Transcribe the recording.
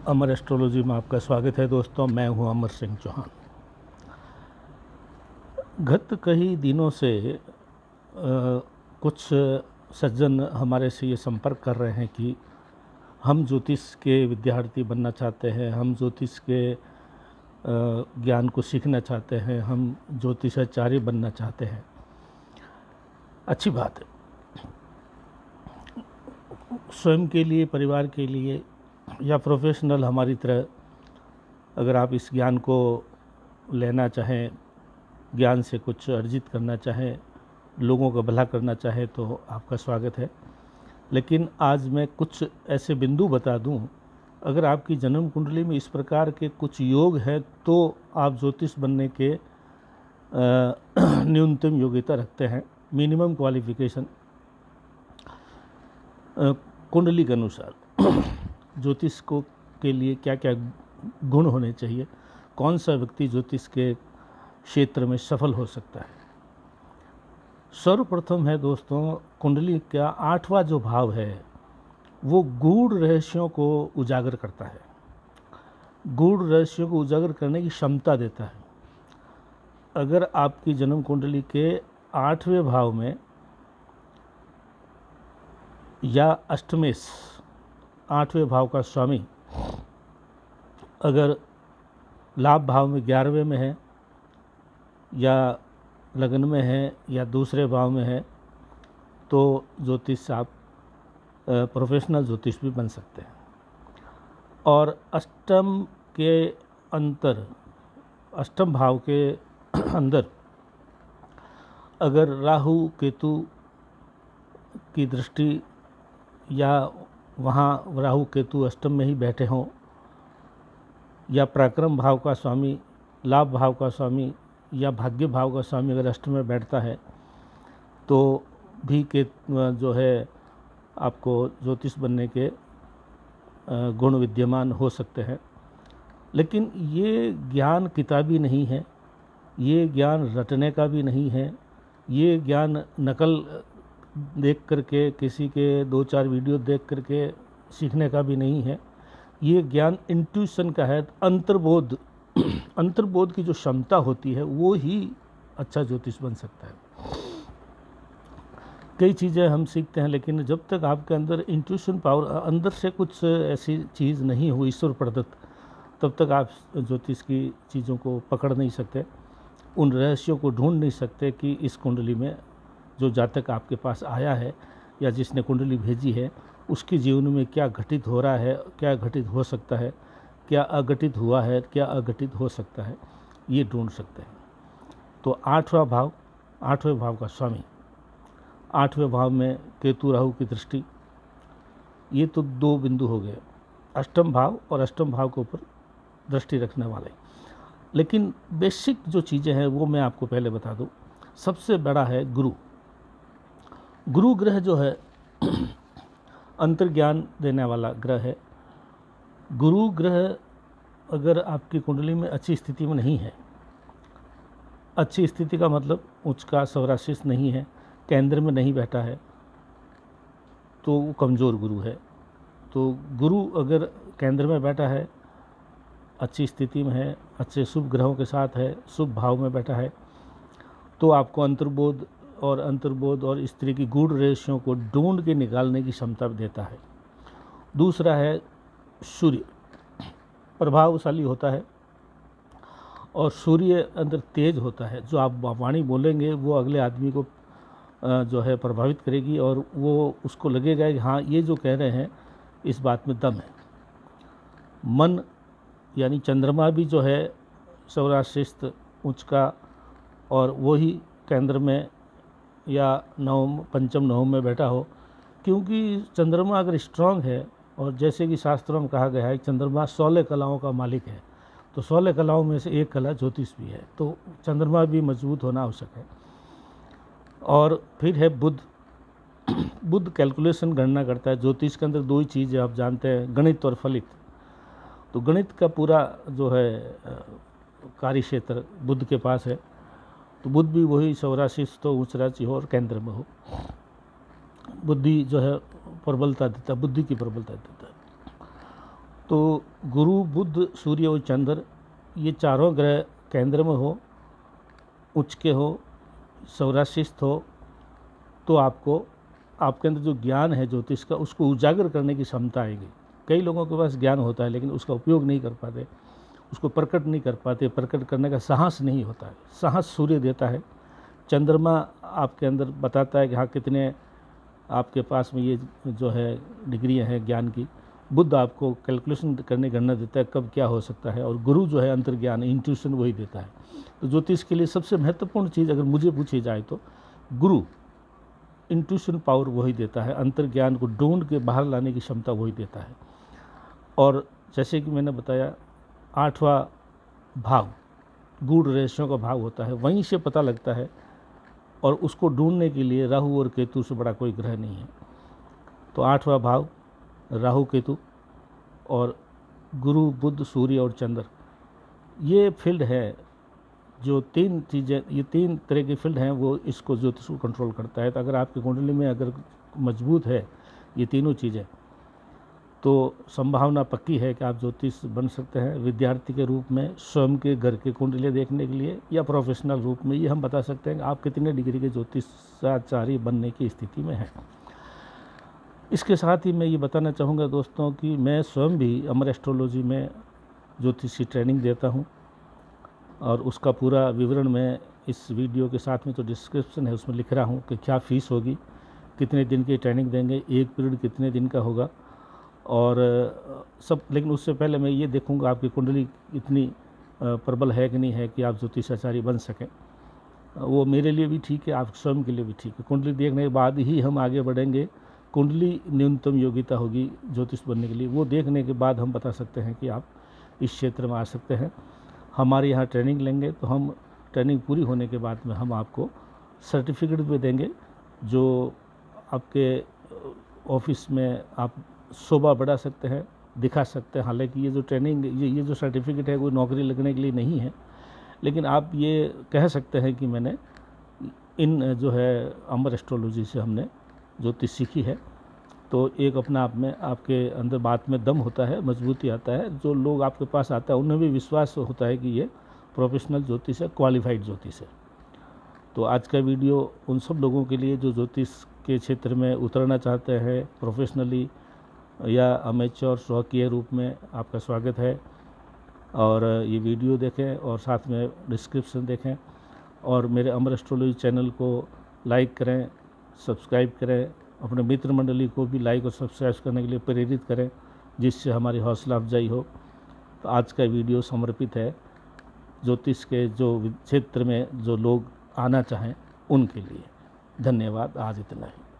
अमर astrology में आपका स्वागत है दोस्तों। मैं हूं अमर सिंह चौहान। गत कई दिनों से कुछ सज्जन हमारे से ये संपर्क कर रहे हैं कि हम ज्योतिष के विद्यार्थी बनना चाहते हैं, हम ज्योतिष के ज्ञान को सीखना चाहते हैं, हम ज्योतिषाचार्य बनना चाहते हैं। अच्छी बात है। स्वयं के लिए, परिवार के लिए या प्रोफेशनल हमारी तरह अगर आप इस ज्ञान को लेना चाहें, ज्ञान से कुछ अर्जित करना चाहें, लोगों का भला करना चाहें तो आपका स्वागत है। लेकिन आज मैं कुछ ऐसे बिंदु बता दूं, अगर आपकी जन्म कुंडली में इस प्रकार के कुछ योग है तो आप ज्योतिष बनने के न्यूनतम योग्यता रखते हैं। मिनिमम क्वालिफिकेशन कुंडली के अनुसार ज्योतिष को के लिए क्या क्या गुण होने चाहिए, कौन सा व्यक्ति ज्योतिष के क्षेत्र में सफल हो सकता है। सर्वप्रथम है दोस्तों, कुंडली का 8वां जो भाव है वो गूढ़ रहस्यों को उजागर करता है, गूढ़ रहस्यों को उजागर करने की क्षमता देता है। अगर आपकी जन्म कुंडली के 8वें भाव में या अष्टमेश, 8वें भाव का स्वामी अगर लाभ भाव में 11वें में है या लग्न में है या दूसरे भाव में है तो ज्योतिष आप प्रोफेशनल ज्योतिष भी बन सकते हैं। और अष्टम भाव के अंदर अगर राहु केतु की दृष्टि या वहाँ राहु केतु अष्टम में ही बैठे हों या पराक्रम भाव का स्वामी, लाभ भाव का स्वामी या भाग्य भाव का स्वामी अगर अष्टम में बैठता है तो भी के जो है आपको ज्योतिष बनने के गुण विद्यमान हो सकते हैं। लेकिन ये ज्ञान किताबी नहीं है, ये ज्ञान रटने का भी नहीं है, ये ज्ञान नकल देख करके, किसी के 2-4 वीडियो देख करके सीखने का भी नहीं है। ये ज्ञान इंट्यूशन का है। अंतर्बोध अंतर्बोध की जो क्षमता होती है वो ही अच्छा ज्योतिष बन सकता है। कई चीज़ें हम सीखते हैं लेकिन जब तक आपके अंदर इंट्यूशन पावर, अंदर से कुछ ऐसी चीज़ नहीं हो ईश्वर प्रदत्त, तब तक आप ज्योतिष की चीज़ों को पकड़ नहीं सकते, उन रहस्यों को ढूंढ नहीं सकते कि इस कुंडली में जो जातक आपके पास आया है या जिसने कुंडली भेजी है उसके जीवन में क्या घटित हो रहा है, क्या घटित हो सकता है, क्या अघटित हुआ है, क्या अघटित हो सकता है, ये ढूंढ सकते हैं। तो 8वां भाव, 8वें भाव का स्वामी, 8वें भाव में केतु राहु की दृष्टि, ये तो 2 बिंदु हो गए, अष्टम भाव और अष्टम भाव के ऊपर दृष्टि रखने वाले। लेकिन बेसिक जो चीज़ें हैं वो मैं आपको पहले बता दूं। सबसे बड़ा है गुरु। गुरु ग्रह जो है अंतर्ज्ञान देने वाला ग्रह है। गुरु ग्रह अगर आपकी कुंडली में अच्छी स्थिति में नहीं है, अच्छी स्थिति का मतलब उच्च का सौराशिष नहीं है, केंद्र में नहीं बैठा है, तो वो कमज़ोर गुरु है। तो गुरु अगर केंद्र में बैठा है, अच्छी स्थिति में है, अच्छे शुभ ग्रहों के साथ है, शुभ भाव में बैठा है, तो आपको अंतर्बोध और स्त्री की गूढ़ रहस्यों को ढूंढ के निकालने की क्षमता देता है। दूसरा है सूर्य, प्रभावशाली होता है और सूर्य अंदर तेज होता है। जो आप वाणी बोलेंगे वो अगले आदमी को जो है प्रभावित करेगी और वो उसको लगेगा कि हाँ, ये जो कह रहे हैं इस बात में दम है। मन यानी चंद्रमा भी जो है सौराशिस्त, उच्च का, और वही केंद्र में या नवम, पंचम नवम में बैठा हो, क्योंकि चंद्रमा अगर स्ट्रांग है, और जैसे कि शास्त्रों में कहा गया है कि चंद्रमा 16 कलाओं का मालिक है, तो 16 कलाओं में से एक कला ज्योतिष भी है, तो चंद्रमा भी मजबूत होना आवश्यक है। और फिर है बुध। बुध कैलकुलेशन गणना करता है। ज्योतिष के अंदर 2 ही चीज़ आप जानते हैं, गणित और फलित। तो गणित का पूरा जो है कार्य क्षेत्र बुध के पास है। तो बुध भी वही सौराशिष तो उच्च राशि हो और केंद्र में हो। बुद्धि जो है प्रबलता देता है, बुद्धि की प्रबलता देता है। तो गुरु, बुध, सूर्य और चंद्र ये चारों ग्रह केंद्र में हो, उच्च के हो, सौराशिस्त हो, तो आपको आपके अंदर जो ज्ञान है ज्योतिष का उसको उजागर करने की क्षमता आएगी। कई लोगों के पास ज्ञान होता है लेकिन उसका उपयोग नहीं कर पाते, उसको प्रकट नहीं कर पाते, प्रकट करने का साहस नहीं होता है। साहस सूर्य देता है, चंद्रमा आपके अंदर बताता है कि हाँ कितने आपके पास में ये जो है डिग्रियाँ हैं ज्ञान की। बुद्ध आपको कैलकुलेशन करने गणना देता है कब क्या हो सकता है, और गुरु जो है अंतर्ज्ञान इंट्यूशन वही देता है। तो ज्योतिष के लिए सबसे महत्वपूर्ण चीज़ अगर मुझे पूछी जाए तो गुरु इंट्यूशन पावर वही देता है, अंतर्ज्ञान को ढूंढ के बाहर लाने की क्षमता वही देता है। और जैसे कि मैंने बताया 8वां भाव गूढ़ रहस्यों का भाव होता है, वहीं से पता लगता है, और उसको ढूंढने के लिए राहु और केतु से बड़ा कोई ग्रह नहीं है। तो 8वां भाव राहु केतु और गुरु, बुध, सूर्य और चंद्र, ये फील्ड है जो 3 चीज़ें, ये 3 तरह की फील्ड हैं, वो इसको ज्योतिष को कंट्रोल करता है। तो अगर आपकी कुंडली में अगर मजबूत है ये तीनों चीज़ें, तो संभावना पक्की है कि आप ज्योतिष बन सकते हैं। विद्यार्थी के रूप में स्वयं के घर के कुंडली देखने के लिए, या प्रोफेशनल रूप में ये हम बता सकते हैं कि आप कितने डिग्री के ज्योतिषाचार्य बनने की स्थिति में हैं। इसके साथ ही मैं ये बताना चाहूँगा दोस्तों कि मैं स्वयं भी अमर एस्ट्रोलॉजी में ज्योतिष की ट्रेनिंग देता हूँ, और उसका पूरा विवरण मैं इस वीडियो के साथ में जो डिस्क्रिप्शन है उसमें लिख रहा हूँ कि क्या फ़ीस होगी, कितने दिन की ट्रेनिंग देंगे, एक पीरियड कितने दिन का होगा, और सब। लेकिन उससे पहले मैं ये देखूँगा आपकी कुंडली इतनी प्रबल है कि नहीं है कि आप ज्योतिषाचार्य बन सकें। वो मेरे लिए भी ठीक है, आप स्वयं के लिए भी ठीक है। कुंडली देखने के बाद ही हम आगे बढ़ेंगे। कुंडली न्यूनतम योग्यता होगी ज्योतिष बनने के लिए, वो देखने के बाद हम बता सकते हैं कि आप इस क्षेत्र में आ सकते हैं। हमारे यहाँ ट्रेनिंग लेंगे तो हम ट्रेनिंग पूरी होने के बाद में हम आपको सर्टिफिकेट भी देंगे, जो आपके ऑफिस में आप शोभा बढ़ा सकते हैं, दिखा सकते हैं। हालांकि ये जो ट्रेनिंग, ये जो सर्टिफिकेट है वो नौकरी लगने के लिए नहीं है, लेकिन आप ये कह सकते हैं कि मैंने इन जो है अमर एस्ट्रोलॉजी से हमने ज्योतिष सीखी है। तो एक अपना आप में आपके अंदर बात में दम होता है, मजबूती आता है। जो लोग आपके पास आता है उन्हें भी विश्वास होता है कि ये प्रोफेशनल ज्योतिष है, क्वालिफाइड ज्योतिष है। तो आज का वीडियो उन सब लोगों के लिए जो ज्योतिष के क्षेत्र में उतरना चाहते हैं, प्रोफेशनली या अमेच्योर शौकिया रूप में, आपका स्वागत है। और ये वीडियो देखें और साथ में डिस्क्रिप्शन देखें, और मेरे अमर एस्ट्रोलॉजी चैनल को लाइक करें, सब्सक्राइब करें, अपने मित्र मंडली को भी लाइक और सब्सक्राइब करने के लिए प्रेरित करें, जिससे हमारी हौसला अफजाई हो। तो आज का वीडियो समर्पित है ज्योतिष के जो क्षेत्र में जो लोग आना चाहें उनके लिए। धन्यवाद। आज इतना ही।